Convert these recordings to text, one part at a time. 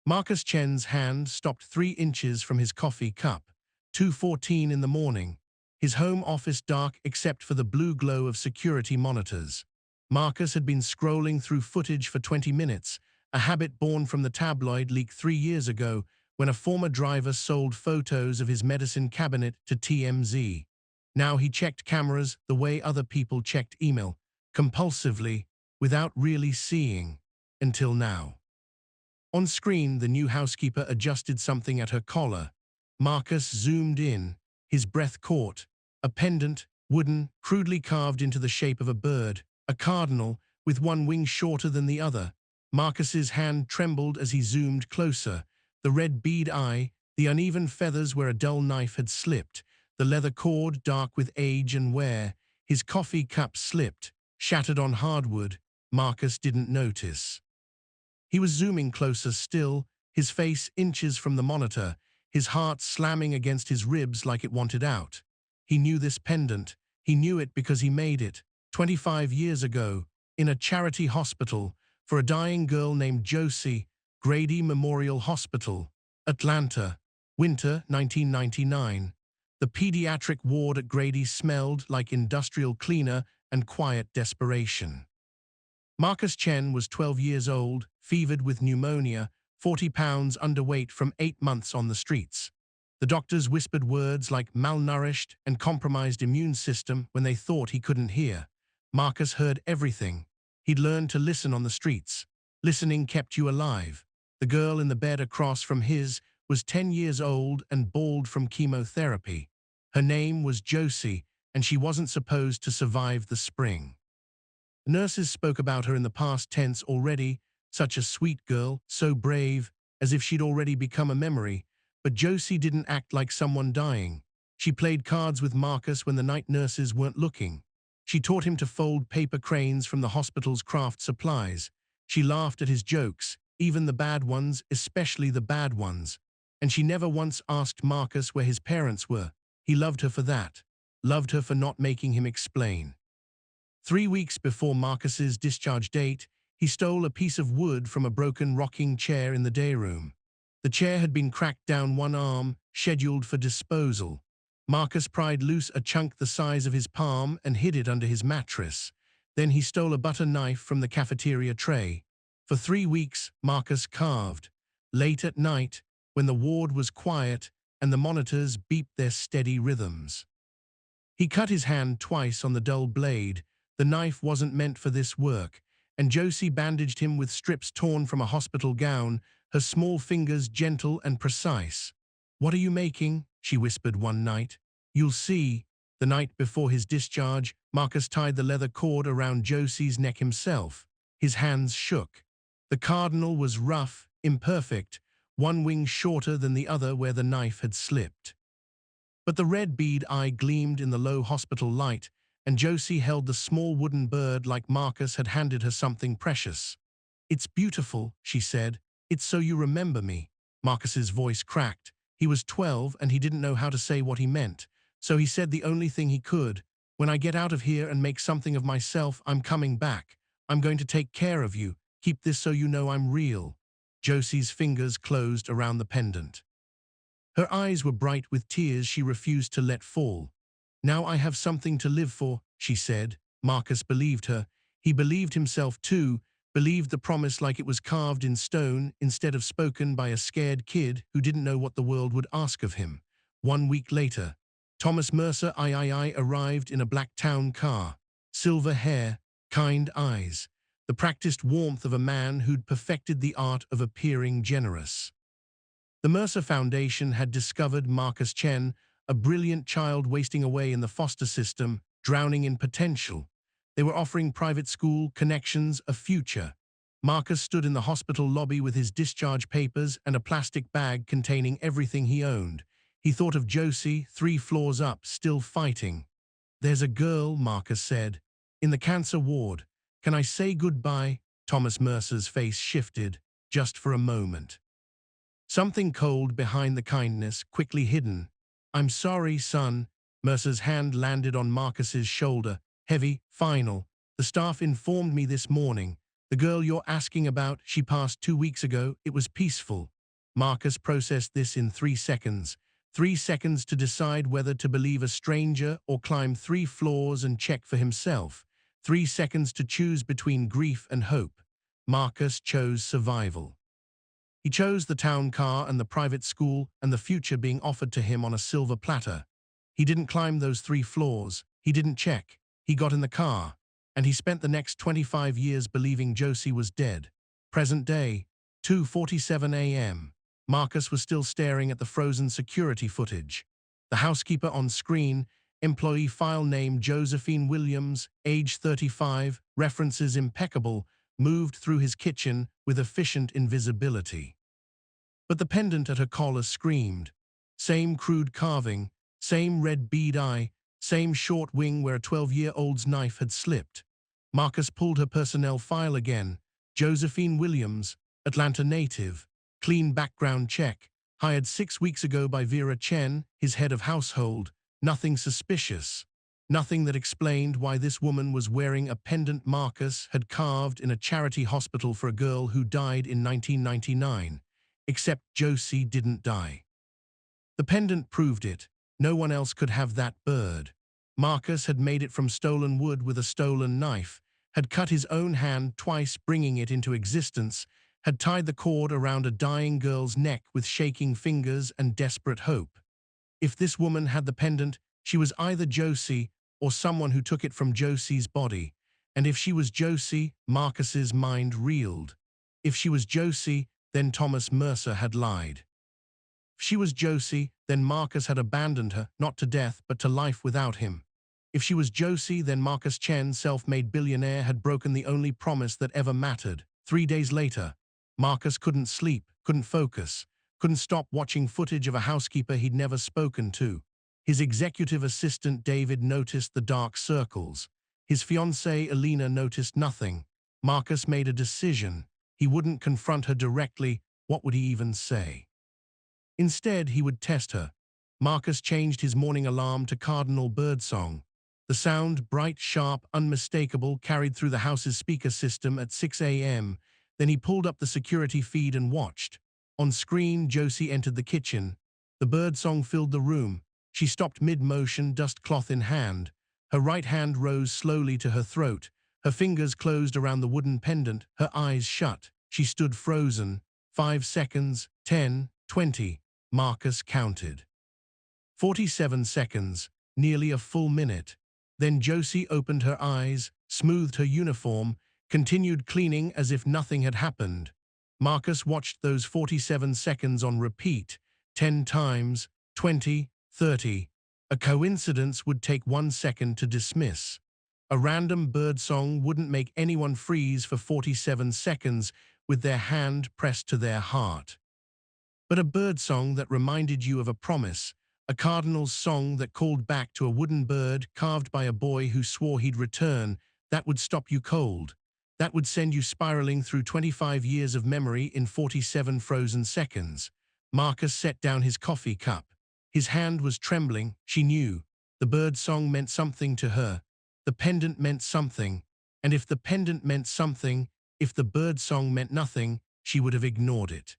Marcus Chen's hand stopped 3 inches from his coffee cup. 2:14 in the morning. His home office dark except for the blue glow of security monitors. Marcus had been scrolling through footage for 20 minutes, a habit born from the tabloid leak 3 years ago when a former driver sold photos of his medicine cabinet to TMZ. Now he checked cameras the way other people checked email, compulsively, without really seeing, until now. On screen, the new housekeeper adjusted something at her collar. Marcus zoomed in, his breath caught. A pendant, wooden, crudely carved into the shape of a bird, a cardinal, with one wing shorter than the other. Marcus's hand trembled as he zoomed closer. The red bead eye, the uneven feathers where a dull knife had slipped, the leather cord dark with age and wear. His coffee cup slipped, shattered on hardwood. Marcus didn't notice. He was zooming closer still, his face inches from the monitor, his heart slamming against his ribs like it wanted out. He knew this pendant. He knew it because he made it, 25 years ago, in a charity hospital, for a dying girl named Josie, Grady Memorial Hospital, Atlanta, winter 1999. The pediatric ward at Grady smelled like industrial cleaner and quiet desperation. Marcus Chen was 12 years old, fevered with pneumonia, 40 pounds underweight from 8 months on the streets. The doctors whispered words like malnourished and compromised immune system when they thought he couldn't hear. Marcus heard everything. He'd learned to listen on the streets. Listening kept you alive. The girl in the bed across from his was 10 years old and bald from chemotherapy. Her name was Josie, and she wasn't supposed to survive the spring. Nurses spoke about her in the past tense already, such a sweet girl, so brave, as if she'd already become a memory. But Josie didn't act like someone dying. She played cards with Marcus when the night nurses weren't looking. She taught him to fold paper cranes from the hospital's craft supplies. She laughed at his jokes, even the bad ones, especially the bad ones. And she never once asked Marcus where his parents were. He loved her for that. Loved her for not making him explain. 3 weeks before Marcus's discharge date, he stole a piece of wood from a broken rocking chair in the day room. The chair had been cracked down one arm, scheduled for disposal. Marcus pried loose a chunk the size of his palm and hid it under his mattress. Then he stole a butter knife from the cafeteria tray. For 3 weeks, Marcus carved. Late at night, when the ward was quiet and the monitors beeped their steady rhythms. He cut his hand twice on the dull blade. The knife wasn't meant for this work, and Josie bandaged him with strips torn from a hospital gown, her small fingers gentle and precise. "What are you making?" she whispered one night. "You'll see." The night before his discharge, Marcus tied the leather cord around Josie's neck himself. His hands shook. The cardinal was rough, imperfect, one wing shorter than the other where the knife had slipped. But the red bead eye gleamed in the low hospital light, and Josie held the small wooden bird like Marcus had handed her something precious. "It's beautiful," she said. "It's so you remember me." Marcus's voice cracked. He was 12 and he didn't know how to say what he meant, so he said the only thing he could. "When I get out of here and make something of myself, I'm coming back. I'm going to take care of you. Keep this so you know I'm real." Josie's fingers closed around the pendant. Her eyes were bright with tears she refused to let fall. "Now I have something to live for," she said. Marcus believed her. He believed himself too, believed the promise like it was carved in stone instead of spoken by a scared kid who didn't know what the world would ask of him. 1 week later, Thomas Mercer III arrived in a black town car. Silver hair, kind eyes, the practiced warmth of a man who'd perfected the art of appearing generous. The Mercer Foundation had discovered Marcus Chen, a brilliant child wasting away in the foster system, drowning in potential. They were offering private school, connections, a future. Marcus stood in the hospital lobby with his discharge papers and a plastic bag containing everything he owned. He thought of Josie, 3 floors up, still fighting. "There's a girl," Marcus said, "in the cancer ward. Can I say goodbye?" Thomas Mercer's face shifted, just for a moment. Something cold behind the kindness, quickly hidden. "I'm sorry, son." Mercer's hand landed on Marcus's shoulder, heavy, final. "The staff informed me this morning. The girl you're asking about, she passed 2 weeks ago. It was peaceful. Marcus processed this in 3 seconds. 3 seconds to decide whether to believe a stranger or climb 3 floors and check for himself. 3 seconds to choose between grief and hope. Marcus chose survival. He chose the town car and the private school and the future being offered to him on a silver platter. He didn't climb those 3 floors. He didn't check. He got in the car. And he spent the next 25 years believing Josie was dead. Present day, 2:47 a.m. Marcus was still staring at the frozen security footage. The housekeeper on screen, employee file name Josephine Williams, age 35, references impeccable, moved through his kitchen with efficient invisibility. But the pendant at her collar screamed. Same crude carving, same red bead eye, same short wing where a 12-year-old's knife had slipped. Marcus pulled her personnel file again. Josephine Williams, Atlanta native, clean background check, hired 6 weeks ago by Vera Chen, his head of household. Nothing suspicious. Nothing that explained why this woman was wearing a pendant Marcus had carved in a charity hospital for a girl who died in 1999. Except Josie didn't die. The pendant proved it. No one else could have that bird. Marcus had made it from stolen wood with a stolen knife, had cut his own hand twice bringing it into existence, had tied the cord around a dying girl's neck with shaking fingers and desperate hope. If this woman had the pendant, she was either Josie or someone who took it from Josie's body. And if she was Josie, Marcus's mind reeled. If she was Josie, then Thomas Mercer had lied. If she was Josie, then Marcus had abandoned her, not to death, but to life without him. If she was Josie, then Marcus Chen, self-made billionaire, had broken the only promise that ever mattered. 3 days later, Marcus couldn't sleep, couldn't focus, couldn't stop watching footage of a housekeeper he'd never spoken to. His executive assistant David noticed the dark circles. His fiancée Alina noticed nothing. Marcus made a decision. He wouldn't confront her directly. What would he even say? Instead, he would test her. Marcus changed his morning alarm to cardinal birdsong. The sound, bright, sharp, unmistakable, carried through the house's speaker system at 6 a.m. Then he pulled up the security feed and watched. On screen, Josie entered the kitchen. The birdsong filled the room. She stopped mid-motion, dust cloth in hand. Her right hand rose slowly to her throat. Her fingers closed around the wooden pendant, her eyes shut. She stood frozen. 5 seconds, 10, 20. Marcus counted. 47 seconds, nearly a full minute. Then Josie opened her eyes, smoothed her uniform, continued cleaning as if nothing had happened. Marcus watched those 47 seconds on repeat, 10 times, 20, 30. A coincidence would take 1 second to dismiss. A random birdsong wouldn't make anyone freeze for 47 seconds with their hand pressed to their heart. But a birdsong that reminded you of a promise, a cardinal's song that called back to a wooden bird carved by a boy who swore he'd return, that would stop you cold. That would send you spiraling through 25 years of memory in 47 frozen seconds. Marcus set down his coffee cup. His hand was trembling. She knew. The birdsong meant something to her. The pendant meant something. And if the pendant meant something, if the birdsong meant nothing, she would have ignored it.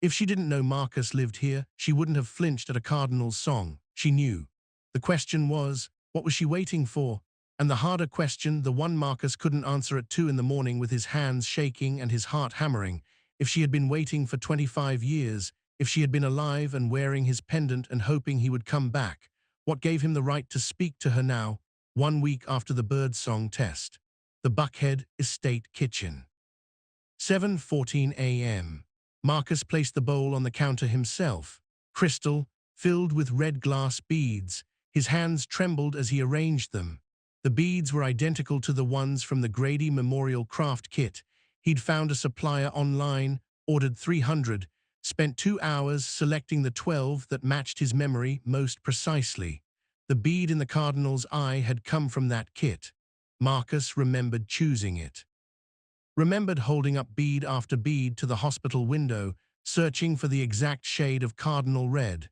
If she didn't know Marcus lived here, she wouldn't have flinched at a cardinal's song. She knew. The question was, what was she waiting for? And the harder question, the one Marcus couldn't answer at 2 in the morning with his hands shaking and his heart hammering. If she had been waiting for 25 years, if she had been alive and wearing his pendant and hoping he would come back, what gave him the right to speak to her now, 1 week after the birdsong test? The Buckhead Estate Kitchen. 7:14 a.m. Marcus placed the bowl on the counter himself. Crystal, filled with red glass beads. His hands trembled as he arranged them. The beads were identical to the ones from the Grady Memorial Craft Kit. He'd found a supplier online, ordered 300, spent 2 hours selecting the 12 that matched his memory most precisely. The bead in the cardinal's eye had come from that kit. Marcus remembered choosing it. Remembered holding up bead after bead to the hospital window, searching for the exact shade of cardinal red.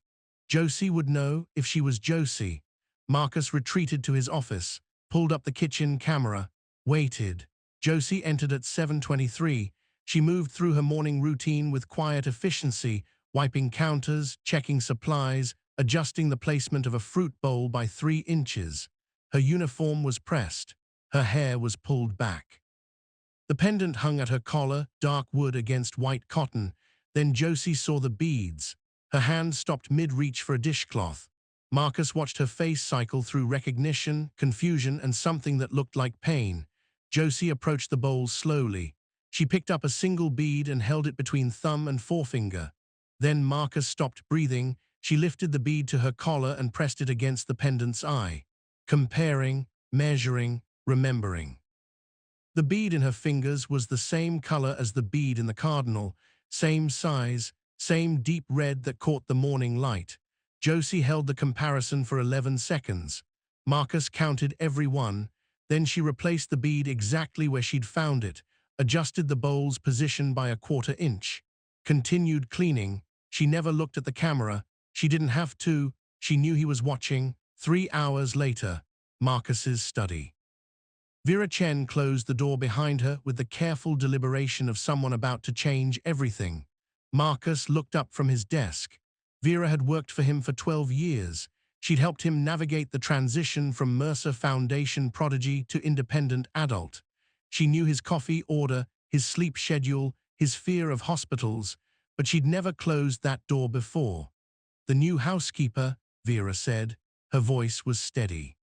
Josie would know if she was Josie. Marcus retreated to his office, pulled up the kitchen camera, waited. Josie entered at 7:23. She moved through her morning routine with quiet efficiency, wiping counters, checking supplies, adjusting the placement of a fruit bowl by 3 inches. Her uniform was pressed. Her hair was pulled back. The pendant hung at her collar, dark wood against white cotton. Then Josie saw the beads. Her hand stopped mid-reach for a dishcloth. Marcus watched her face cycle through recognition, confusion, and something that looked like pain. Josie approached the bowl slowly. She picked up a single bead and held it between thumb and forefinger. Then Marcus stopped breathing. She lifted the bead to her collar and pressed it against the pendant's eye. Comparing, measuring, remembering. The bead in her fingers was the same color as the bead in the cardinal, same size, same deep red that caught the morning light. Josie held the comparison for 11 seconds. Marcus counted every one. Then she replaced the bead exactly where she'd found it, adjusted the bowl's position by a 1/4 inch. Continued cleaning. She never looked at the camera. She didn't have to. She knew he was watching. 3 hours later, Marcus's study. Vera Chen closed the door behind her with the careful deliberation of someone about to change everything. Marcus looked up from his desk. Vera had worked for him for 12 years. She'd helped him navigate the transition from Mercer Foundation prodigy to independent adult. She knew his coffee order, his sleep schedule, his fear of hospitals, but she'd never closed that door before. "The new housekeeper," Vera said. Her voice was steady.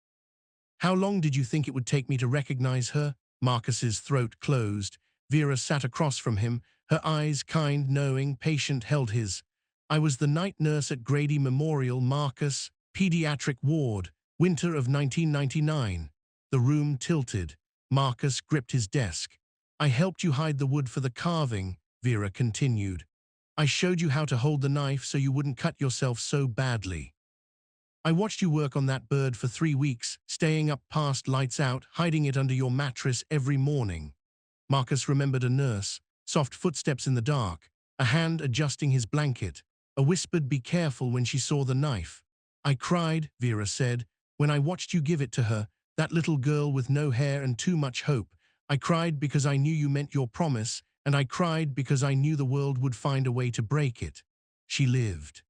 "How long did you think it would take me to recognize her?" Marcus's throat closed. Vera sat across from him, her eyes kind, knowing, patient, held his. "I was the night nurse at Grady Memorial, Marcus, pediatric ward, winter of 1999. The room tilted. Marcus gripped his desk. "I helped you hide the wood for the carving," Vera continued. "I showed you how to hold the knife so you wouldn't cut yourself so badly. I watched you work on that bird for 3 weeks, staying up past lights out, hiding it under your mattress every morning." Marcus remembered a nurse, soft footsteps in the dark, a hand adjusting his blanket, a whispered "be careful" when she saw the knife. "I cried," Vera said, "when I watched you give it to her, that little girl with no hair and too much hope. I cried because I knew you meant your promise, and I cried because I knew the world would find a way to break it. She lived."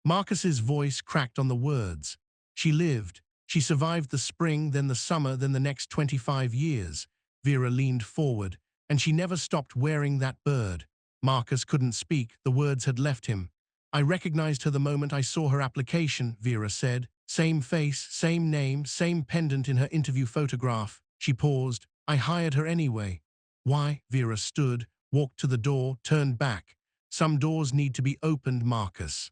Marcus's voice cracked on the words. "She lived. She survived the spring, then the summer, then the next 25 years. Vera leaned forward. "And she never stopped wearing that bird." Marcus couldn't speak. The words had left him. "I recognized her the moment I saw her application," Vera said. "Same face, same name, same pendant in her interview photograph." She paused. "I hired her anyway." "Why?" Vera stood, walked to the door, turned back. "Some doors need to be opened, Marcus.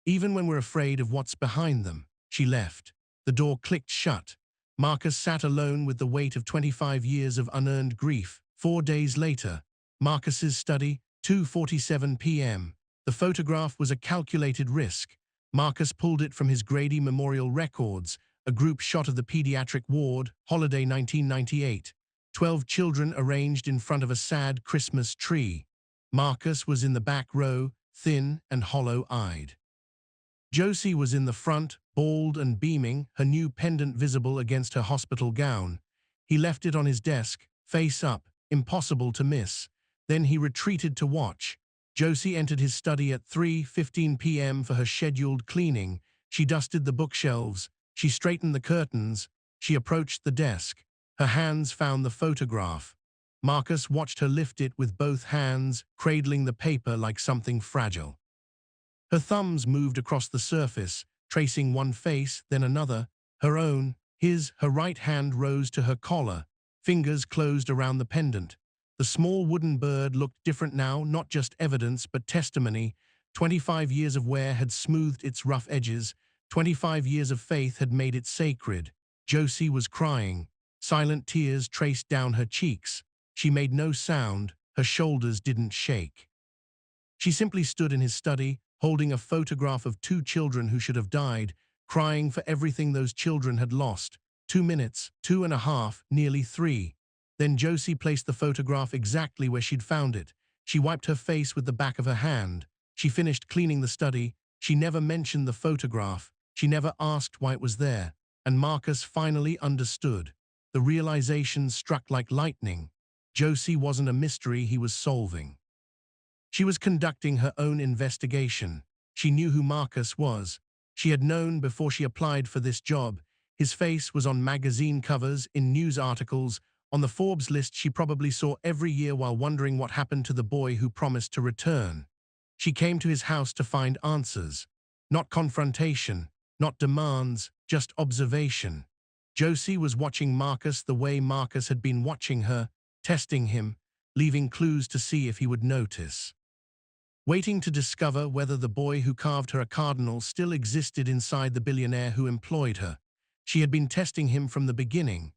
Even when we're afraid of what's behind them." She left. The door clicked shut. Marcus sat alone with the weight of 25 years of unearned grief. 4 days later, Marcus's study, 2:47 p.m. The photograph was a calculated risk. Marcus pulled it from his Grady Memorial records, a group shot of the pediatric ward, holiday 1998. 12 children arranged in front of a sad Christmas tree. Marcus was in the back row, thin and hollow-eyed. Josie was in the front, bald and beaming, her new pendant visible against her hospital gown. He left it on his desk, face up, impossible to miss. Then he retreated to watch. Josie entered his study at 3:15 p.m. for her scheduled cleaning. She dusted the bookshelves. She straightened the curtains. She approached the desk. Her hands found the photograph. Marcus watched her lift it with both hands, cradling the paper like something fragile. Her thumbs moved across the surface, tracing one face, then another, her own, his. Her right hand rose to her collar, fingers closed around the pendant. The small wooden bird looked different now, not just evidence, but testimony. 25 years of wear had smoothed its rough edges. 25 years of faith had made it sacred. Josie was crying. Silent tears traced down her cheeks. She made no sound. Her shoulders didn't shake. She simply stood in his study, holding a photograph of 2 children who should have died, crying for everything those children had lost. 2 minutes, 2.5, nearly 3. Then Josie placed the photograph exactly where she'd found it. She wiped her face with the back of her hand. She finished cleaning the study. She never mentioned the photograph. She never asked why it was there. And Marcus finally understood. The realization struck like lightning. Josie wasn't a mystery he was solving. She was conducting her own investigation. She knew who Marcus was. She had known before she applied for this job. His face was on magazine covers, in news articles, on the Forbes list she probably saw every year while wondering what happened to the boy who promised to return. She came to his house to find answers. Not confrontation, not demands, just observation. Josie was watching Marcus the way Marcus had been watching her, testing him, leaving clues to see if he would notice. Waiting to discover whether the boy who carved her a cardinal still existed inside the billionaire who employed her. She had been testing him from the beginning.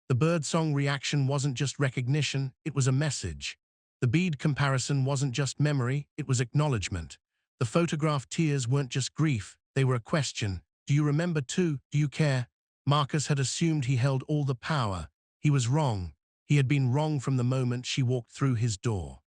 The birdsong reaction wasn't just recognition, it was a message. The bead comparison wasn't just memory, it was acknowledgement. The photograph tears weren't just grief, they were a question. Do you remember too? Do you care? Marcus had assumed he held all the power. He was wrong. He had been wrong from the moment she walked through his door.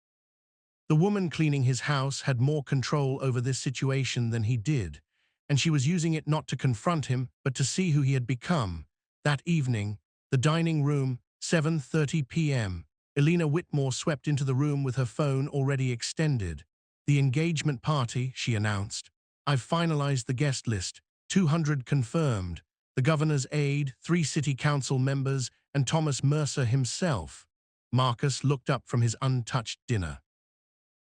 The woman cleaning his house had more control over this situation than he did, and she was using it not to confront him, but to see who he had become. That evening, the dining room, 7:30 p.m. Elena Whitmore swept into the room with her phone already extended. The engagement party, she announced. I've finalized the guest list, 200 confirmed. The governor's aide, 3 city council members, and Thomas Mercer himself. Marcus looked up from his untouched dinner.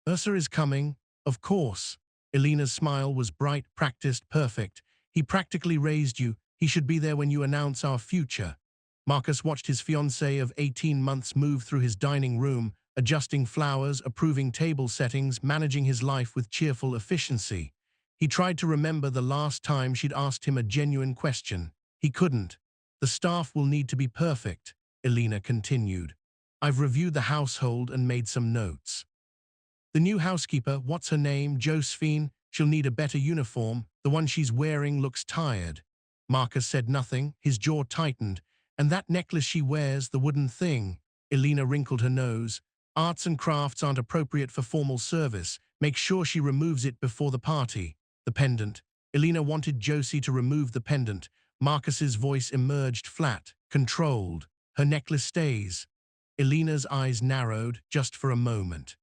Mercer is coming, of course. Elena's smile was bright, practiced, perfect. He practically raised you. He should be there when you announce our future. Marcus watched his fiancée of 18 months move through his dining room, adjusting flowers, approving table settings, managing his life with cheerful efficiency. He tried to remember the last time she'd asked him a genuine question. He couldn't. The staff will need to be perfect, Elena continued. I've reviewed the household and made some notes. The new housekeeper, what's her name, Josephine, she'll need a better uniform. The one she's wearing looks tired. Marcus said nothing, his jaw tightened. And that necklace she wears, the wooden thing. Elena wrinkled her nose. Arts and crafts aren't appropriate for formal service. Make sure she removes it before the party. The pendant. Elena wanted Josie to remove the pendant. Marcus's voice emerged flat, controlled. Her necklace stays. Elena's eyes narrowed, just for a moment.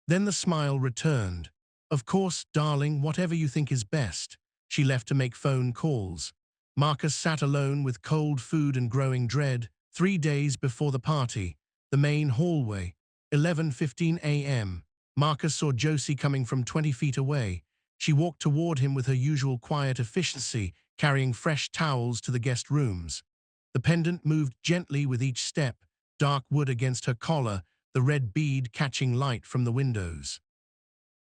Then the smile returned. Of course, darling, whatever you think is best. She left to make phone calls. Marcus sat alone with cold food and growing dread. 3 days before the party. The main hallway. 11:15 a.m. Marcus saw Josie coming from 20 feet away. She walked toward him with her usual quiet efficiency, carrying fresh towels to the guest rooms. The pendant moved gently with each step, dark wood against her collar, the red bead catching light from the windows.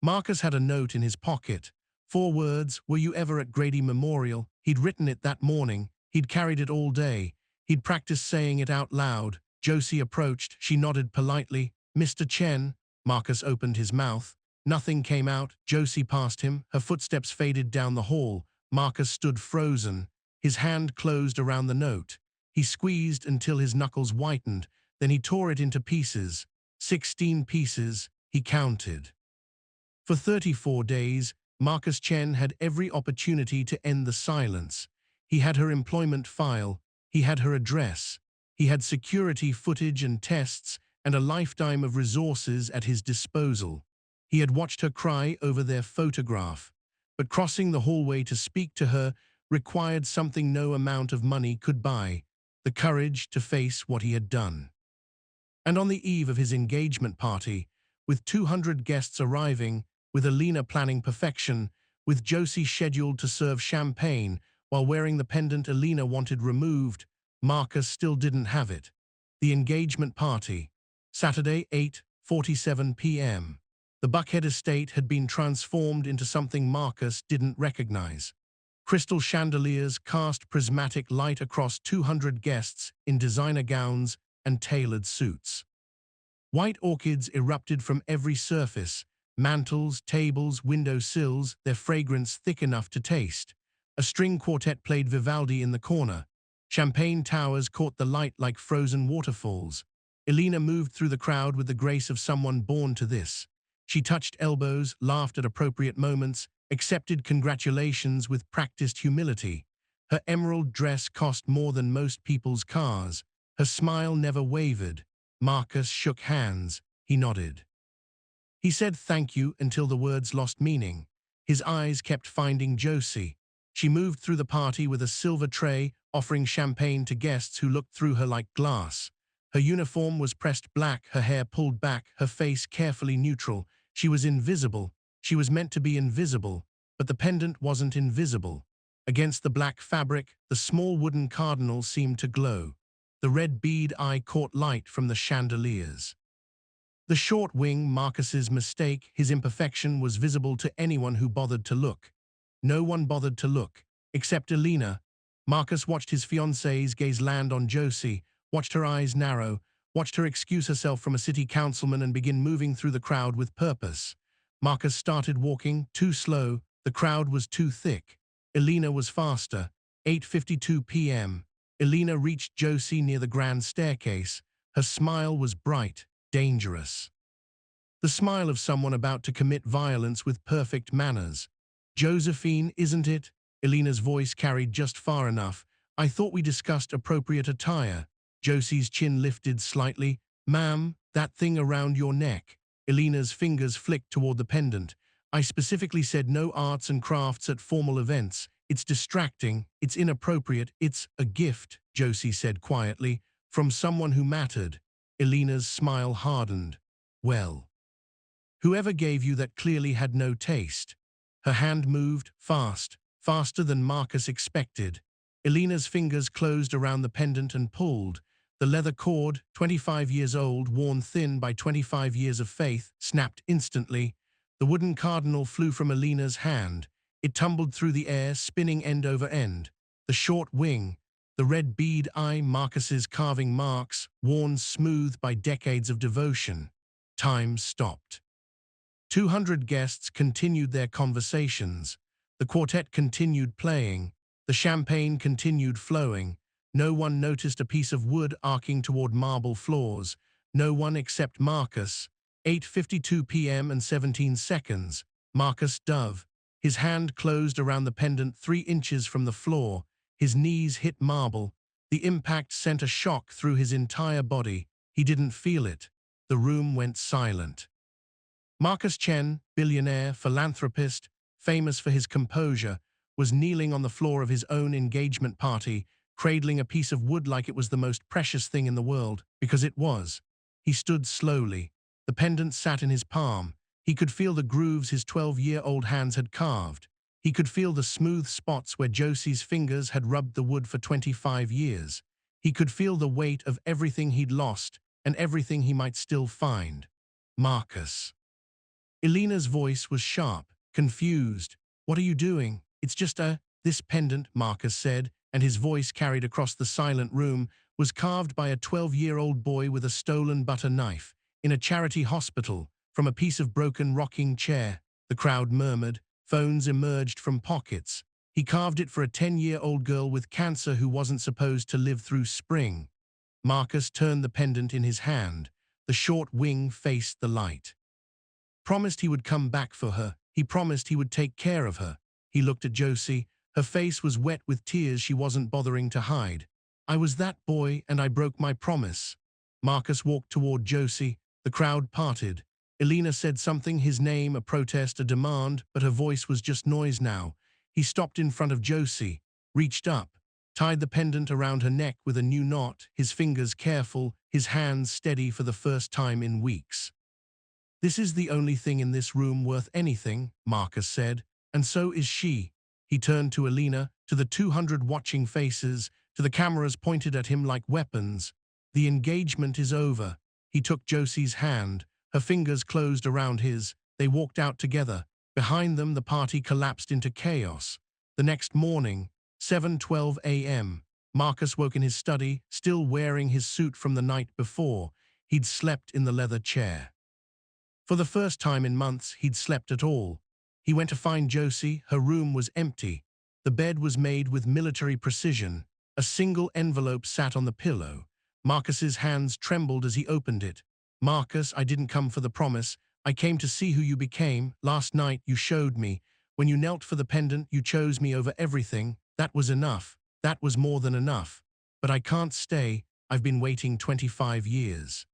Marcus had a note in his pocket. 4 words, were you ever at Grady Memorial? He'd written it that morning. He'd carried it all day. He'd practiced saying it out loud. Josie approached. She nodded politely. Mr. Chen. Marcus opened his mouth. Nothing came out. Josie passed him. Her footsteps faded down the hall. Marcus stood frozen. His hand closed around the note. He squeezed until his knuckles whitened. Then he tore it into pieces. 16 pieces, he counted. For 34 days, Marcus Chen had every opportunity to end the silence. He had her employment file. He had her address. He had security footage and tests and a lifetime of resources at his disposal. He had watched her cry over their photograph. But crossing the hallway to speak to her required something no amount of money could buy, the courage to face what he had done. And on the eve of his engagement party, with 200 guests arriving, with Elena planning perfection, with Josie scheduled to serve champagne while wearing the pendant Elena wanted removed, Marcus still didn't have it. The engagement party. Saturday, 8:47 p.m. The Buckhead estate had been transformed into something Marcus didn't recognize. Crystal chandeliers cast prismatic light across 200 guests in designer gowns and tailored suits. White orchids erupted from every surface, mantels, tables, window sills, their fragrance thick enough to taste. A string quartet played Vivaldi in the corner. Champagne towers caught the light like frozen waterfalls. Elena moved through the crowd with the grace of someone born to this. She touched elbows, laughed at appropriate moments, accepted congratulations with practiced humility. Her emerald dress cost more than most people's cars. Her smile never wavered. Marcus shook hands. He nodded. He said thank you until the words lost meaning. His eyes kept finding Josie. She moved through the party with a silver tray, offering champagne to guests who looked through her like glass. Her uniform was pressed black, her hair pulled back, her face carefully neutral. She was invisible. She was meant to be invisible, but the pendant wasn't invisible. Against the black fabric, the small wooden cardinal seemed to glow. The red bead eye caught light from the chandeliers. The short wing, Marcus's mistake, his imperfection, was visible to anyone who bothered to look. No one bothered to look, except Elena. Marcus watched his fiancée's gaze land on Josie, watched her eyes narrow, watched her excuse herself from a city councilman and begin moving through the crowd with purpose. Marcus started walking, too slow, the crowd was too thick. Elena was faster. 8:52 p.m. Elena reached Josie near the grand staircase. Her smile was bright, dangerous. The smile of someone about to commit violence with perfect manners. Josephine, isn't it? Elena's voice carried just far enough. I thought we discussed appropriate attire. Josie's chin lifted slightly. Ma'am, that thing around your neck. Elena's fingers flicked toward the pendant. I specifically said no arts and crafts at formal events. It's distracting, it's inappropriate, it's a gift, Josie said quietly, from someone who mattered. Elena's smile hardened. Well, whoever gave you that clearly had no taste. Her hand moved, fast, faster than Marcus expected. Elena's fingers closed around the pendant and pulled. The leather cord, 25 years old, worn thin by 25 years of faith, snapped instantly. The wooden cardinal flew from Elena's hand. It tumbled through the air, spinning end over end. The short wing, the red bead eye, Marcus's carving marks, worn smooth by decades of devotion. Time stopped. 200 guests continued their conversations. The quartet continued playing. The champagne continued flowing. No one noticed a piece of wood arcing toward marble floors. No one except Marcus. 8:52 p.m. and 17 seconds. Marcus Dove. His hand closed around the pendant 3 inches from the floor. His knees hit marble. The impact sent a shock through his entire body. He didn't feel it. The room went silent. Marcus Chen, billionaire, philanthropist, famous for his composure, was kneeling on the floor of his own engagement party, cradling a piece of wood like it was the most precious thing in the world, because it was. He stood slowly. The pendant sat in his palm. He could feel the grooves his 12-year-old hands had carved. He could feel the smooth spots where Josie's fingers had rubbed the wood for 25 years. He could feel the weight of everything he'd lost and everything he might still find. Marcus. Elena's voice was sharp, confused. What are you doing? It's just this pendant, Marcus said, and his voice carried across the silent room, was carved by a 12-year-old boy with a stolen butter knife, in a charity hospital, from a piece of broken rocking chair. The crowd murmured. Phones emerged from pockets. He carved it for a 10-year-old girl with cancer who wasn't supposed to live through spring. Marcus turned the pendant in his hand. The short wing faced the light. Promised he would come back for her. He promised he would take care of her. He looked at Josie. Her face was wet with tears she wasn't bothering to hide. I was that boy and I broke my promise. Marcus walked toward Josie. The crowd parted. Elena said something, his name, a protest, a demand, but her voice was just noise now. He stopped in front of Josie, reached up, tied the pendant around her neck with a new knot, his fingers careful, his hands steady for the first time in weeks. This is the only thing in this room worth anything, Marcus said, and so is she. He turned to Elena, to the 200 watching faces, to the cameras pointed at him like weapons. The engagement is over. He took Josie's hand. Her fingers closed around his. They walked out together. Behind them, the party collapsed into chaos. The next morning, 7:12 a.m., Marcus woke in his study, still wearing his suit from the night before. He'd slept in the leather chair. For the first time in months, he'd slept at all. He went to find Josie. Her room was empty. The bed was made with military precision. A single envelope sat on the pillow. Marcus's hands trembled as he opened it. Marcus, I didn't come for the promise. I came to see who you became. Last night, you showed me. When you knelt for the pendant, you chose me over everything. That was enough. That was more than enough. But I can't stay. I've been waiting 25 years.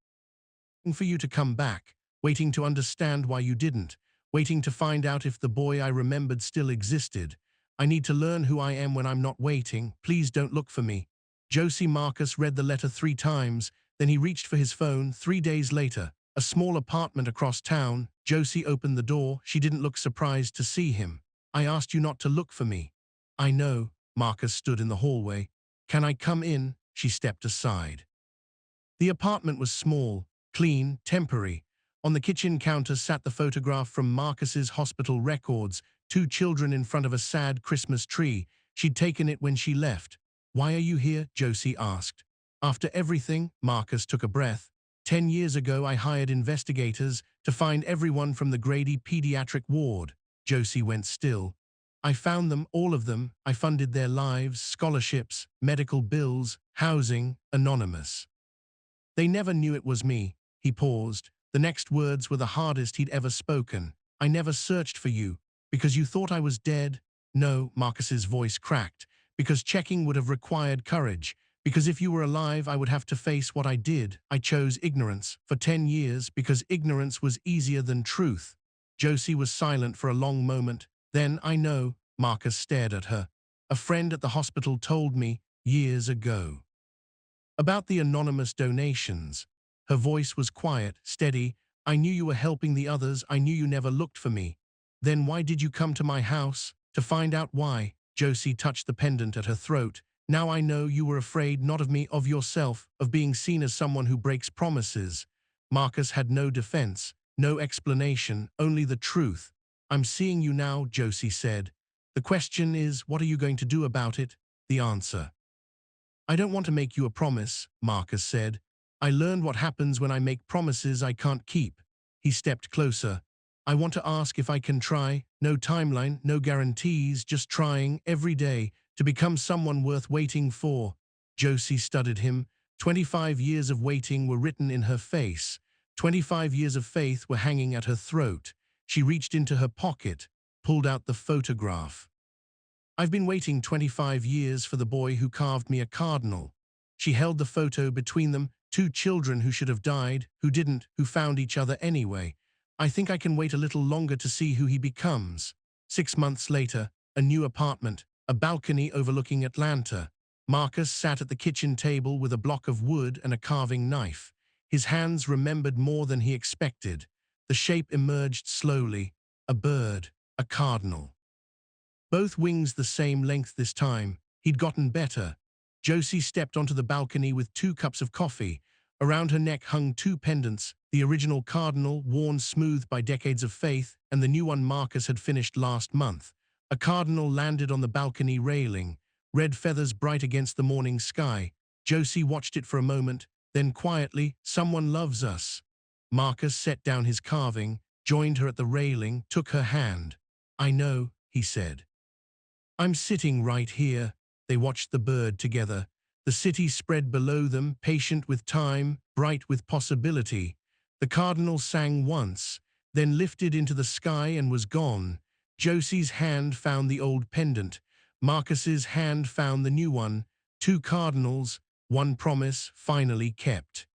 Waiting for you to come back, waiting to understand why you didn't, waiting to find out if the boy I remembered still existed. I need to learn who I am when I'm not waiting. Please don't look for me. Josie Marcus read the letter 3 times, then he reached for his phone. 3 days later, a small apartment across town. Josie opened the door. She didn't look surprised to see him. I asked you not to look for me. I know. Marcus stood in the hallway. Can I come in? She stepped aside. The apartment was small, clean, temporary. On the kitchen counter sat the photograph from Marcus's hospital records, 2 children in front of a sad Christmas tree. She'd taken it when she left. Why are you here? Josie asked. After everything, Marcus took a breath. 10 years ago I hired investigators to find everyone from the Grady pediatric ward. Josie went still. I found them, all of them. I funded their lives, scholarships, medical bills, housing, anonymous. They never knew it was me. He paused. The next words were the hardest he'd ever spoken. I never searched for you. Because you thought I was dead? No, Marcus's voice cracked. Because checking would have required courage. Because if you were alive, I would have to face what I did. I chose ignorance for 10 years because ignorance was easier than truth. Josie was silent for a long moment. Then, I know, Marcus stared at her. A friend at the hospital told me years ago. About the anonymous donations. Her voice was quiet, steady. I knew you were helping the others. I knew you never looked for me. Then why did you come to my house? To find out why. Josie touched the pendant at her throat. Now I know you were afraid not of me, of yourself, of being seen as someone who breaks promises. Marcus had no defense, no explanation, only the truth. I'm seeing you now, Josie said. The question is, what are you going to do about it? The answer. I don't want to make you a promise, Marcus said. I learned what happens when I make promises I can't keep. He stepped closer. I want to ask if I can try. No timeline, no guarantees, just trying every day to become someone worth waiting for. Josie studied him. 25 years of waiting were written in her face. 25 years of faith were hanging at her throat. She reached into her pocket, pulled out the photograph. I've been waiting 25 years for the boy who carved me a cardinal. She held the photo between them, 2 children who should have died, who didn't, who found each other anyway. I think I can wait a little longer to see who he becomes. 6 months later, a new apartment, a balcony overlooking Atlanta. Marcus sat at the kitchen table with a block of wood and a carving knife. His hands remembered more than he expected. The shape emerged slowly. A bird, a cardinal. Both wings the same length this time. He'd gotten better. Josie stepped onto the balcony with 2 cups of coffee. Around her neck hung 2 pendants, the original cardinal, worn smooth by decades of faith, and the new one Marcus had finished last month. A cardinal landed on the balcony railing, red feathers bright against the morning sky. Josie watched it for a moment, then quietly, someone loves us. Marcus set down his carving, joined her at the railing, took her hand. I know, he said. I'm sitting right here. They watched the bird together. The city spread below them, patient with time, bright with possibility. The cardinal sang once, then lifted into the sky and was gone. Josie's hand found the old pendant. Marcus's hand found the new one. 2 cardinals, 1 promise finally kept.